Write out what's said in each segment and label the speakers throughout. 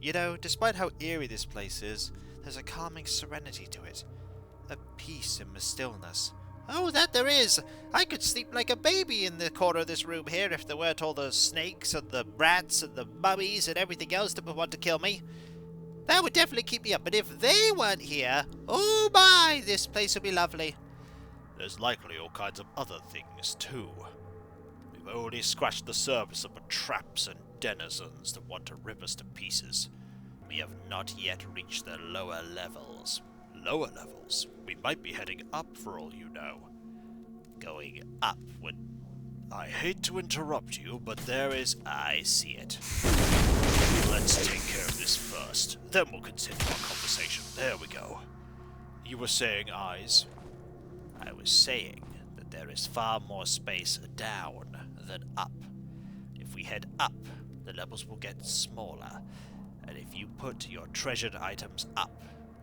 Speaker 1: You know, despite how eerie this place is, there's a calming serenity to it. A peace in the stillness. Oh, that there is! I could sleep like a baby in the corner of this room here if there weren't all the snakes and the rats and the mummies and everything else that would want to kill me. That would definitely keep me up, but if they weren't here, oh my, this place would be lovely.
Speaker 2: There's likely all kinds of other things too. We've only scratched the surface of the traps and denizens that want to rip us to pieces. We have not yet reached the lower levels. Lower levels? We might be heading up for all you know. Going up would... I hate to interrupt you, but there is... I see it. Let's take care of this first, then we'll continue our conversation. There we go. You were saying eyes?
Speaker 1: I was saying that there is far more space down than up. If we head up, the levels will get smaller, and if you put your treasured items up,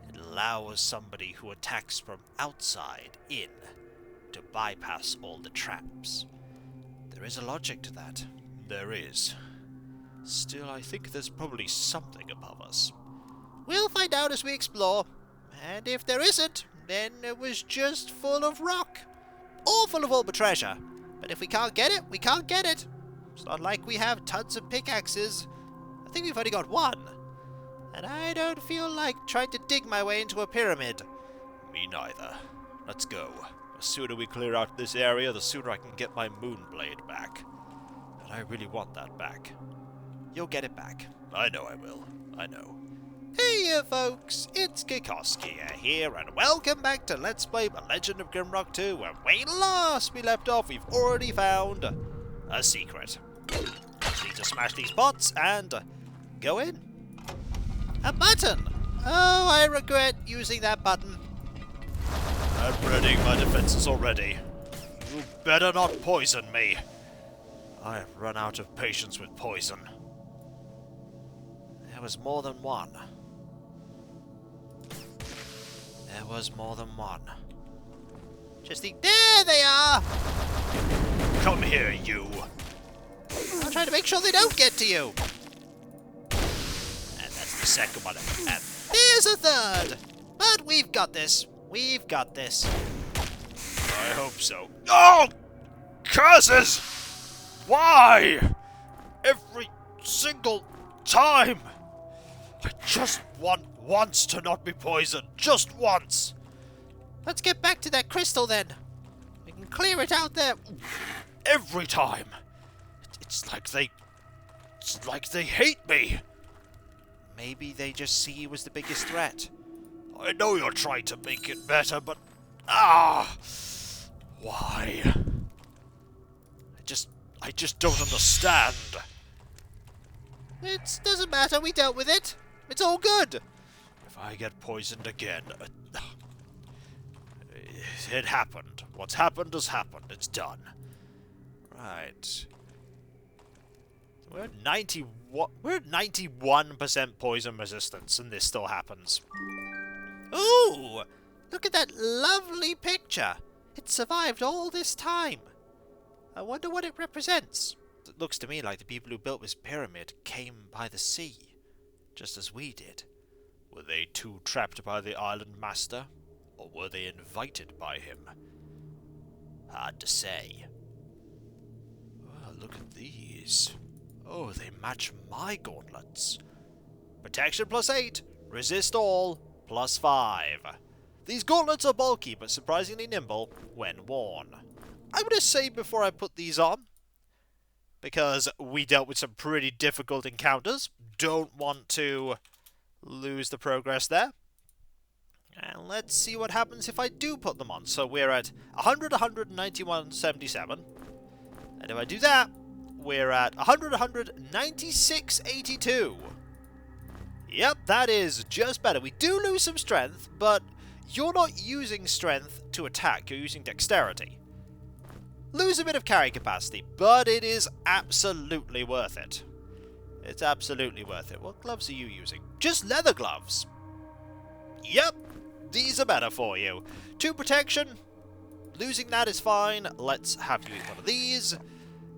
Speaker 1: it allows somebody who attacks from outside in to bypass all the traps. There is a logic to that.
Speaker 2: There is. Still, I think there's probably something above us.
Speaker 1: We'll find out as we explore, and if there isn't, then it was just full of rock. Or full of all the treasure. But if we can't get it, we can't get it. It's not like we have tons of pickaxes. I think we've only got one. And I don't feel like trying to dig my way into a pyramid.
Speaker 2: Me neither. Let's go. The sooner we clear out this area, the sooner I can get my moonblade back. And I really want that back.
Speaker 1: You'll get it back.
Speaker 2: I know I will. I know.
Speaker 1: Hey folks, it's Kikoskia here, and welcome back to Let's Play The Legend of Grimrock 2, where last we left off, we've already found a secret. Just need to smash these pots and go in. A button! Oh, I regret using that button.
Speaker 2: I'm readying my defenses already. You better not poison me. I have run out of patience with poison.
Speaker 1: There was more than one. There was more than one. Just think, there they are!
Speaker 2: Come here, you!
Speaker 1: I'm trying to make sure they don't get to you! And that's the second one. And there's a third! But we've got this. We've got this.
Speaker 2: I hope so. Oh! Curses! Why? Every single time! I just want once to not be poisoned. Just once!
Speaker 1: Let's get back to that crystal then. We can clear it out there.
Speaker 2: Every time! It's like they hate me!
Speaker 1: Maybe they just see you as the biggest threat.
Speaker 2: I know you're trying to make it better, but... Why? I just don't understand.
Speaker 1: It doesn't matter, we dealt with it. It's all good.
Speaker 2: If I get poisoned again... it happened. What's happened has happened. It's done.
Speaker 1: Right. We're at 91% poison resistance, and this still happens. Ooh! Look at that lovely picture. It survived all this time. I wonder what it represents. It looks to me like the people who built this pyramid came by the sea, just as we did.
Speaker 2: Were they too trapped by the island master, or were they invited by him?
Speaker 1: Hard to say.
Speaker 2: Oh, look at these. Oh, they match my gauntlets.
Speaker 1: Protection +8, resist all +5. These gauntlets are bulky but surprisingly nimble when worn. I'm going to say before I put these on, because we dealt with some pretty difficult encounters, don't want to lose the progress there. And let's see what happens if I do put them on. So we're at 100, 191, 77. And if I do that, we're at 100, 100, 96, 82. Yep, that is just better. We do lose some strength, but you're not using strength to attack. You're using dexterity. Lose a bit of carrying capacity, but it is absolutely worth it. It's absolutely worth it. What gloves are you using? Just leather gloves. Yep, these are better for you. 2 protection. Losing that is fine. Let's have you eat one of these.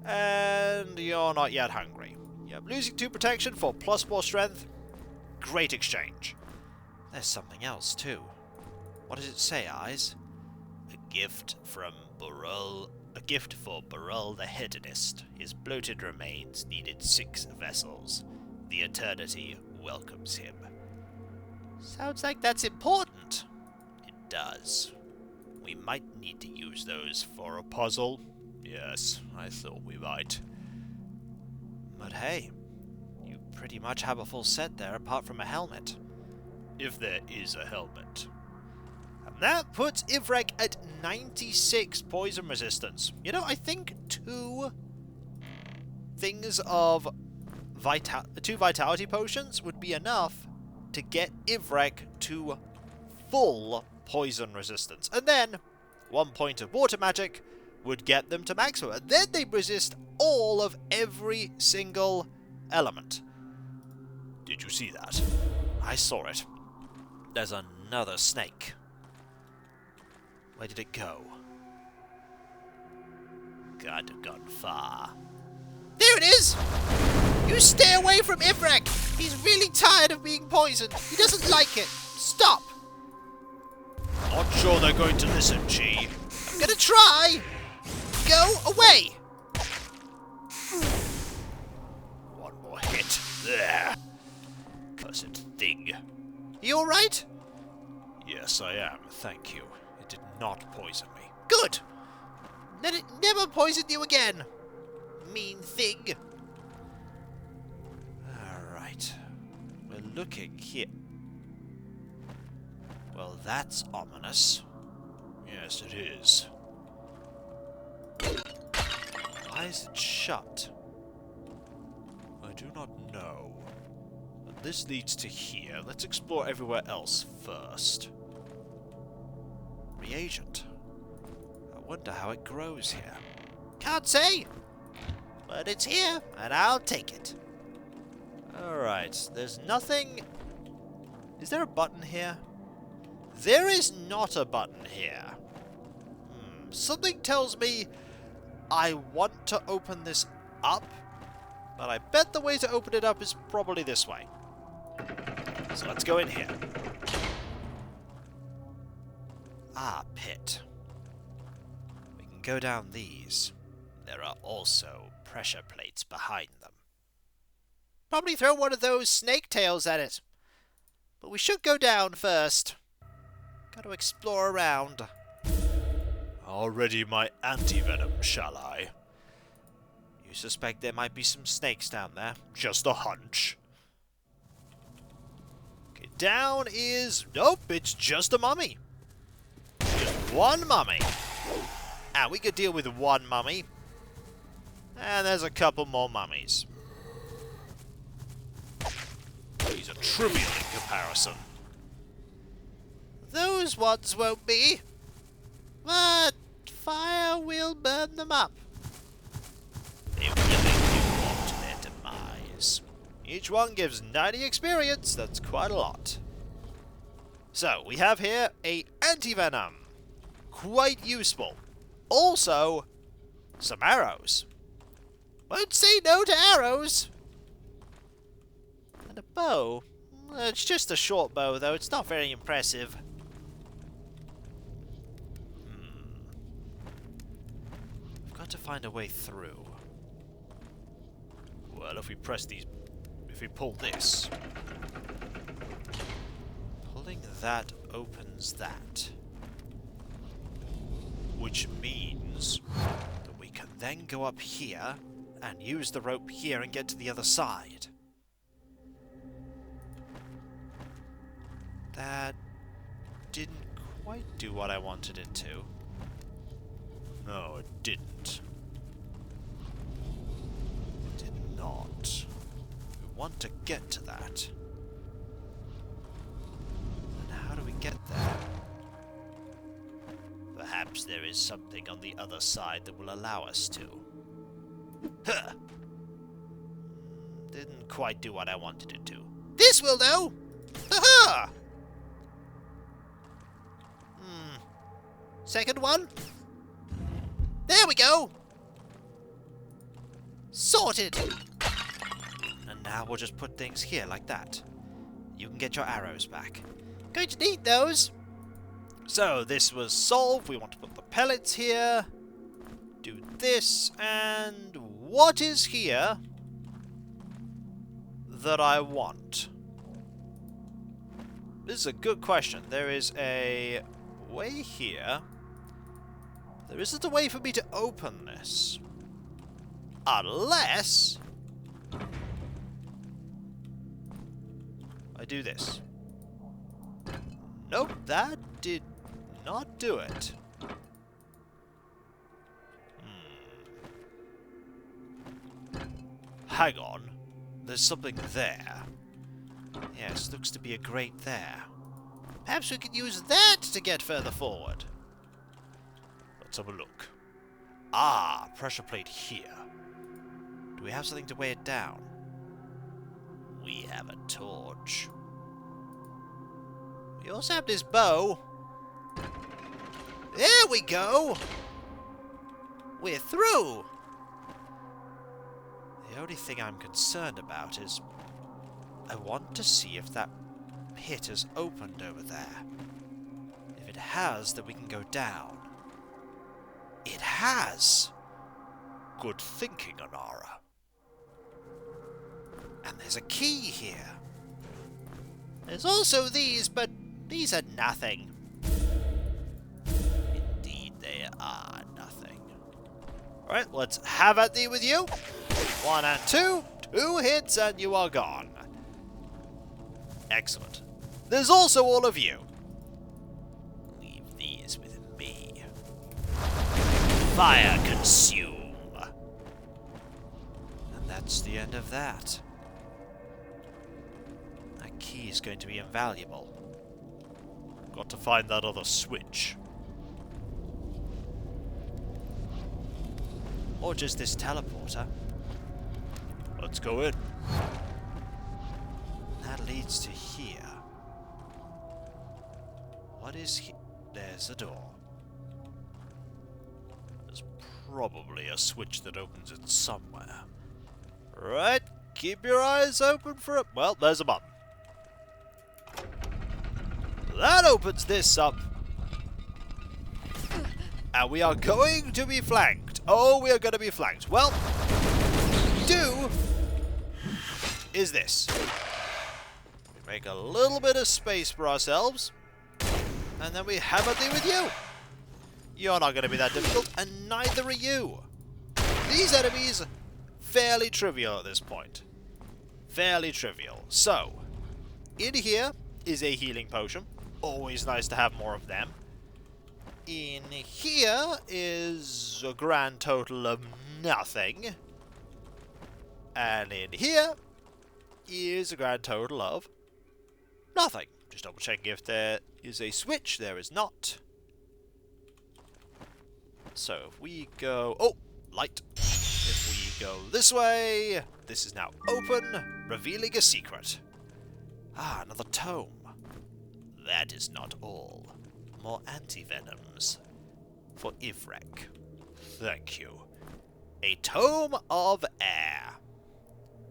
Speaker 1: And you're not yet hungry. Yep, losing 2 protection for +4 strength. Great exchange. There's something else, too. What does it say, Eyes?
Speaker 2: A gift from Burrell. A gift for Burrell the Hedonist. His bloated remains needed 6 vessels. The Eternity welcomes him.
Speaker 1: Sounds like that's important.
Speaker 2: It does. We might need to use those for a puzzle. Yes, I thought we might.
Speaker 1: But hey, you pretty much have a full set there apart from a helmet.
Speaker 2: If there is a helmet.
Speaker 1: And that puts Ivrek at 96 poison resistance. You know, I think 2 things of two vitality potions would be enough to get Ivrek to full poison resistance. And then 1 point of water magic would get them to maximum. And then they resist all of every single element.
Speaker 2: Did you see that?
Speaker 1: I saw it. There's another snake. Where did it go?
Speaker 2: Can't have gone far.
Speaker 1: There it is! You stay away from Ivrek! He's really tired of being poisoned. He doesn't like it. Stop!
Speaker 2: Not sure they're going to listen, G.
Speaker 1: I'm gonna try! Go away!
Speaker 2: One more hit. There. Cursed thing.
Speaker 1: You alright?
Speaker 2: Yes, I am. Thank you. It did not poison me.
Speaker 1: Good! Let it never poison you again. Mean thing. Alright. We're looking here. Well, that's ominous.
Speaker 2: Yes, it is.
Speaker 1: Why is it shut?
Speaker 2: I do not know. But this leads to here. Let's explore everywhere else first.
Speaker 1: Reagent. I wonder how it grows here. Can't say! But it's here, and I'll take it. Alright, there's nothing... Is there a button here? There is not a button here. Something tells me I want to open this up, but I bet the way to open it up is probably this way. So let's go in here. Ah, pit. We can go down these.
Speaker 2: There are also pressure plates behind them.
Speaker 1: Probably throw one of those snake tails at it. But we should go down first. Got to explore around.
Speaker 2: I'll ready my anti-venom, shall I?
Speaker 1: You suspect there might be some snakes down there?
Speaker 2: Just a hunch.
Speaker 1: Okay, down is... Nope, it's just a mummy. Just one mummy. And we could deal with one mummy. And there's a couple more mummies.
Speaker 2: These are trivial in comparison.
Speaker 1: Those ones won't be. But fire will burn them up.
Speaker 2: They willingly walk to their demise.
Speaker 1: Each one gives 90 experience. That's quite a lot. So, we have here a anti-venom. Quite useful. Also, some arrows. Won't say no to arrows. And a bow. It's just a short bow, though. It's not very impressive. We've got to find a way through.
Speaker 2: Well, if we press these... If we pull this...
Speaker 1: Pulling that opens that.
Speaker 2: Which means...
Speaker 1: that we can then go up here and use the rope here and get to the other side. That didn't quite do what I wanted it to.
Speaker 2: No, it didn't.
Speaker 1: It did not. We want to get to that. And how do we get there?
Speaker 2: Perhaps there is something on the other side that will allow us to. Huh!
Speaker 1: Didn't quite do what I wanted it to. This will do! Ha-ha! Second one. There we go! Sorted! And now we'll just put things here like that. You can get your arrows back. Going to need those. So, this was solved. We want to put the pellets here. Do this, and what is here that I want? This is a good question. There is a way here. There isn't a way for me to open this. Unless I do this. Nope, that did not do it. Hang on. There's something there. Yes, looks to be a grate there. Perhaps we could use that to get further forward. Let's have a look. Ah, pressure plate here. Do we have something to weigh it down? We have a torch. We also have this bow. There we go! We're through! The only thing I'm concerned about is I want to see if that pit has opened over there. If it has, then we can go down. It has! Good thinking, Anara. And there's a key here. There's also these, but these are nothing. Indeed, they are nothing. Alright, let's have at thee with you. 1 and 2. 2 hits and you are gone. Excellent. There's also all of you. Leave these with me. Fire consume. And that's the end of that. That key is going to be invaluable. Got to find that other switch. Or just this teleporter. Let's go in. That leads to here. What is here? There's a door. There's probably a switch that opens it somewhere. Right, keep your eyes open for it. Well, there's a button. That opens this up. And we are going to be flanked. Oh, we are going to be flanked. Well, do is this. We make a little bit of space for ourselves. And then we hammer thee with you. You're not going to be that difficult, and neither are you. These enemies, fairly trivial at this point. Fairly trivial. So, in here is a healing potion. Always nice to have more of them. In here is a grand total of nothing. And in here is a grand total of nothing. Just double checking if there is a switch. There is not. So if we go... Oh! Light. If we go this way, this is now open, revealing a secret. Ah, another tome. That is not all. More antivenoms. For Ivrek. Thank you. A tome of air.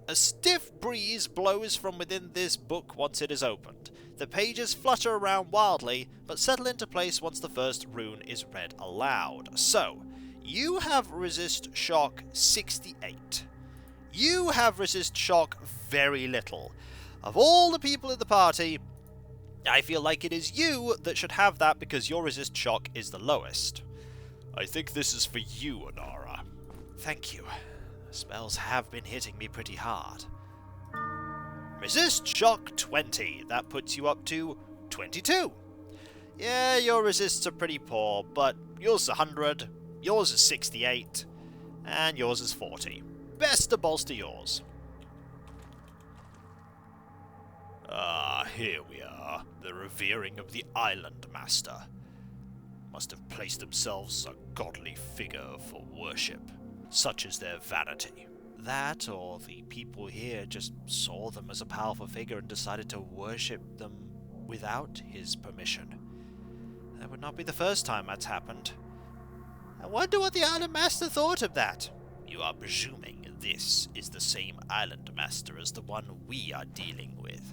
Speaker 1: A stiff breeze blows from within this book once it is opened. The pages flutter around wildly, but settle into place once the first rune is read aloud. So, you have resist shock 68. You have resist shock very little. Of all the people in the party, I feel like it is you that should have that because your resist shock is the lowest. I think this is for you, Anara. Thank you. Spells have been hitting me pretty hard. Resist shock 20. That puts you up to 22. Yeah, your resists are pretty poor, but yours is 100, yours is 68, and yours is 40. Best to bolster yours. Ah, here we are. The revering of the Island Master. Must have placed themselves a godly figure for worship. Such is their vanity. That, or the people here just saw them as a powerful figure and decided to worship them without his permission. That would not be the first time that's happened. I wonder what the Island Master thought of that. You are presuming this is the same Island Master as the one we are dealing with.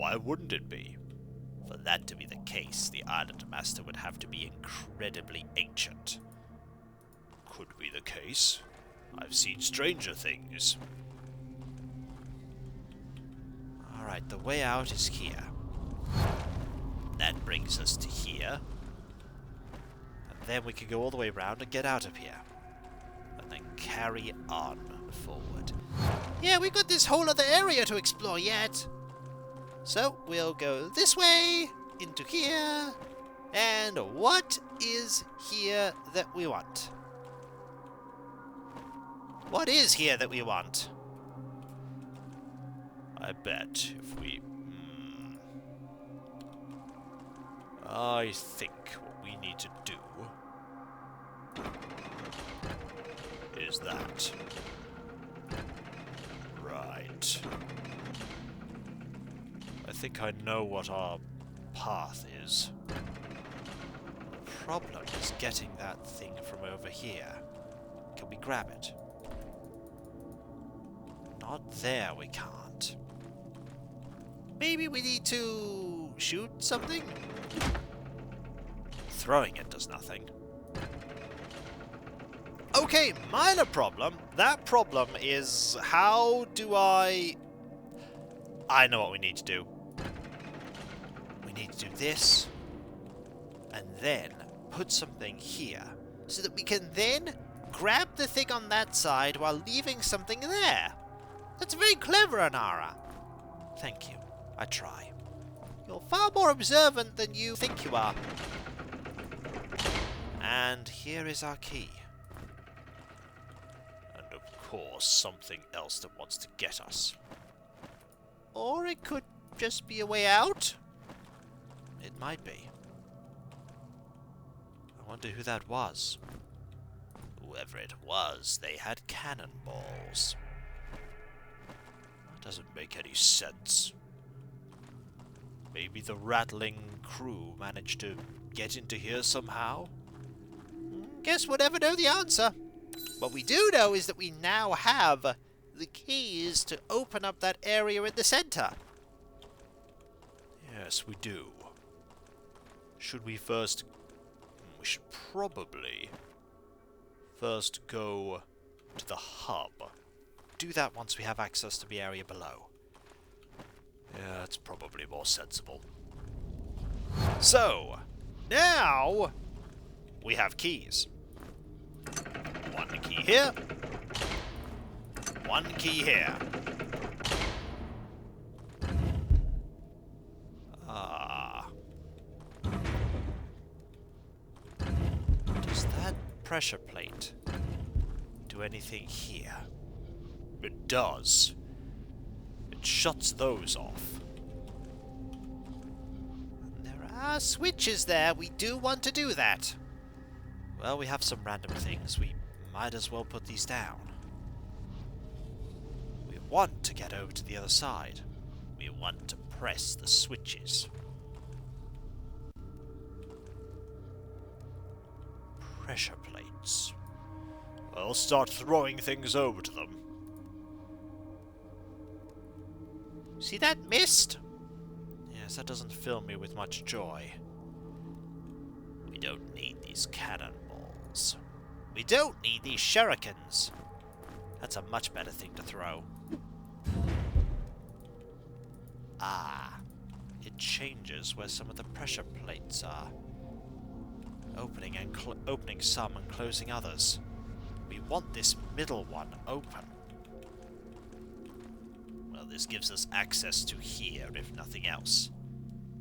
Speaker 2: Why wouldn't it be? For that to be the case, the island master would have to be incredibly ancient. Could be the case. I've seen stranger things.
Speaker 1: Alright, the way out is here.
Speaker 2: That brings us to here.
Speaker 1: And then we can go all the way around and get out of here. And then carry on forward. Yeah, we've got this whole other area to explore yet. So, we'll go this way, into here. And what is here that we want? What is here that we want?
Speaker 2: I bet if we... I think what we need to do is that. Right. I think I know what our path is.
Speaker 1: The problem is getting that thing from over here. Can we grab it? Not there, we can't. Maybe we need to shoot something? Throwing it does nothing. Okay, minor problem. That problem is how do I know what we need to do. We need to do this and then put something here so that we can then grab the thing on that side while leaving something there. That's very clever, Anara. Thank you. I try. You're far more observant than you think you are. And here is our key.
Speaker 2: And of course, something else that wants to get us.
Speaker 1: Or it could just be a way out. It might be. I wonder who that was.
Speaker 2: Whoever it was, they had cannonballs. That doesn't make any sense. Maybe the rattling crew managed to get into here somehow?
Speaker 1: Guess we'll never know the answer. What we do know is that we now have the keys to open up that area in the center.
Speaker 2: Yes, we do. Should we first... We should probably first go to the hub.
Speaker 1: Do that once we have access to the area below.
Speaker 2: Yeah, that's probably more sensible.
Speaker 1: So, now we have keys.
Speaker 2: One key here.
Speaker 1: One key here. Does that pressure plate do anything here?
Speaker 2: It does. It shuts those off.
Speaker 1: There are switches there. We do want to do that. Well, we have some random things. We might as well put these down. We want to get over to the other side.
Speaker 2: We want to press the switches.
Speaker 1: Pressure plates.
Speaker 2: I'll start throwing things over to them.
Speaker 1: See that mist? Yes, that doesn't fill me with much joy.
Speaker 2: We don't need these cannonballs.
Speaker 1: We don't need these shurikens. That's a much better thing to throw. Ah, it changes where some of the pressure plates are. Opening some and closing others. We want this middle one open.
Speaker 2: Well, this gives us access to here, if nothing else.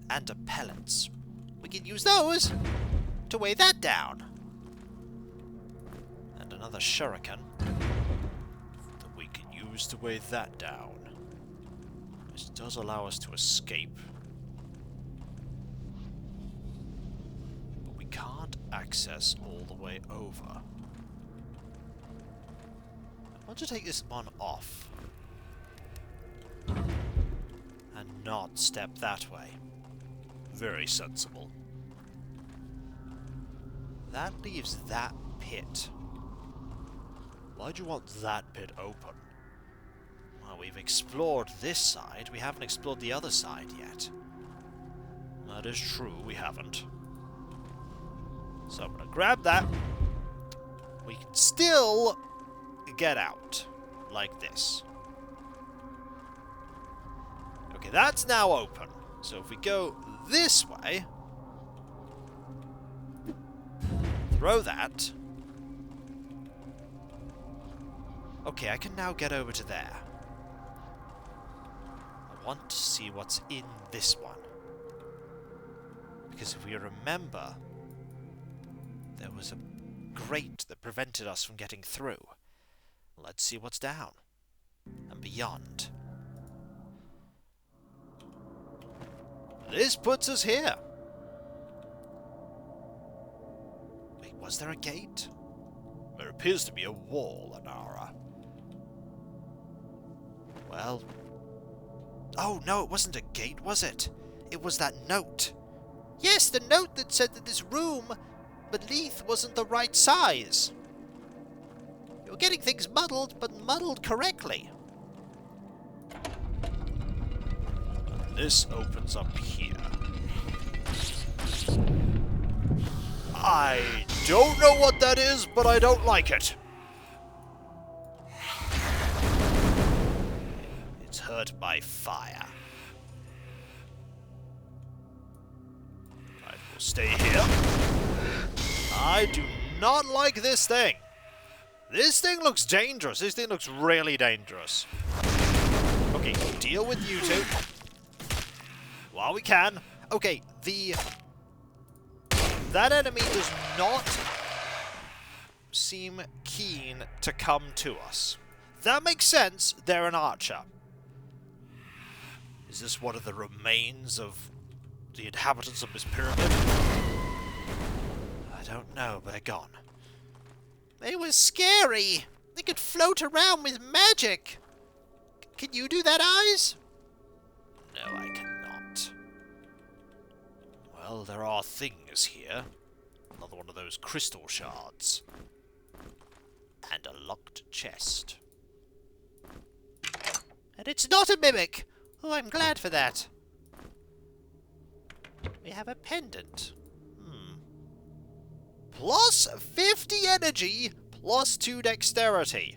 Speaker 1: And to pellets. We can use those to weigh that down. And another shuriken
Speaker 2: that we can use to weigh that down. This does allow us to escape. But we can't access all the way over.
Speaker 1: I want to take this one off. And not step that way.
Speaker 2: Very sensible.
Speaker 1: That leaves that pit.
Speaker 2: Why'd you want that pit open?
Speaker 1: Well, we've explored this side. We haven't explored the other side yet. That is true, we haven't. So I'm going to grab that. We can still get out like this. Okay, that's now open. So if we go this way, throw that. Okay, I can now get over to there. I want to see what's in this one. Because if we remember, there was a grate that prevented us from getting through. Let's see what's down and beyond. This puts us here. Wait, was there a gate? There appears to be a wall, Anara. Well... Oh, no, it wasn't a gate, was it? It was that note. Yes, the note that said that this room beneath wasn't the right size. You're getting things muddled, but muddled correctly. This opens up here. I don't know what that is, but I don't like it. It's hurt by fire. I will stay here. I do not like this thing. This thing looks dangerous. This thing looks really dangerous. Okay, deal with you two. While we can. Okay, that enemy does not seem keen to come to us. That makes sense. They're an archer. Is this one of the remains of the inhabitants of this pyramid? I don't know, but they're gone. They were scary. They could float around with magic. Can you do that, Eyes? No, I cannot. Well, there are things here. Another one of those crystal shards. And a locked chest. And it's not a mimic! Oh, I'm glad for that. We have a pendant. Plus 50 energy, plus 2 dexterity.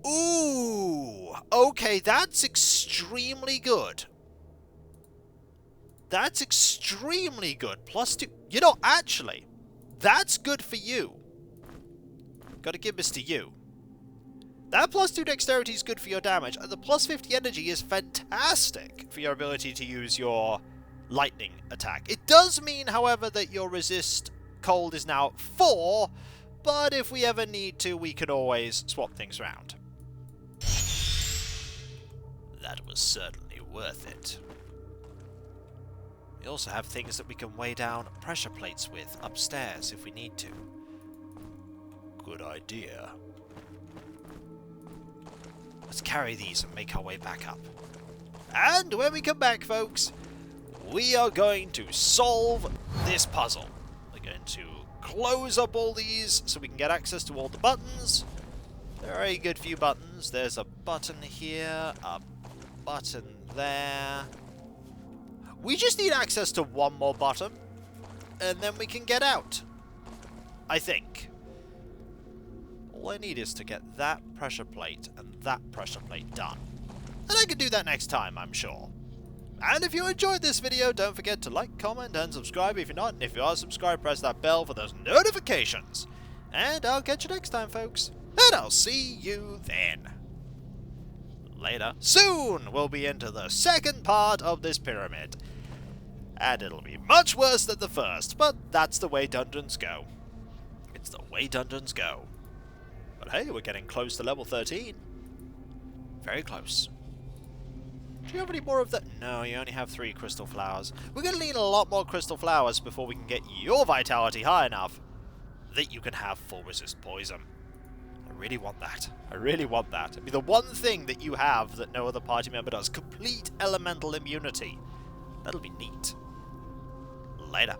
Speaker 1: Ooh! Okay, that's extremely good. That's extremely good. Plus 2... You know, actually, that's good for you. Gotta give this to you. That plus 2 dexterity is good for your damage, and the plus 50 energy is fantastic for your ability to use your lightning attack. It does mean, however, that your resist cold is now 4, but if we ever need to, we can always swap things around. That was certainly worth it. We also have things that we can weigh down pressure plates with upstairs if we need to. Good idea. Let's carry these and make our way back up. And when we come back, folks, we are going to solve this puzzle. We're going to close up all these so we can get access to all the buttons. Very good few buttons. There's a button here, a button there. We just need access to one more button, and then we can get out. I think. All I need is to get that pressure plate and that pressure plate done. And I can do that next time, I'm sure. And if you enjoyed this video, don't forget to like, comment, and subscribe if you're not. And if you are subscribed, press that bell for those notifications. And I'll catch you next time, folks. And I'll see you then. Later. Soon we'll be into the second part of this pyramid. And it'll be much worse than the first, but that's the way dungeons go. It's the way dungeons go. But hey, we're getting close to level 13. Very close. Do you have any more of that? No, you only have 3 crystal flowers. We're going to need a lot more crystal flowers before we can get your vitality high enough that you can have full resist poison. I really want that. I really want that. It'd be the one thing that you have that no other party member does. Complete elemental immunity. That'll be neat. Later.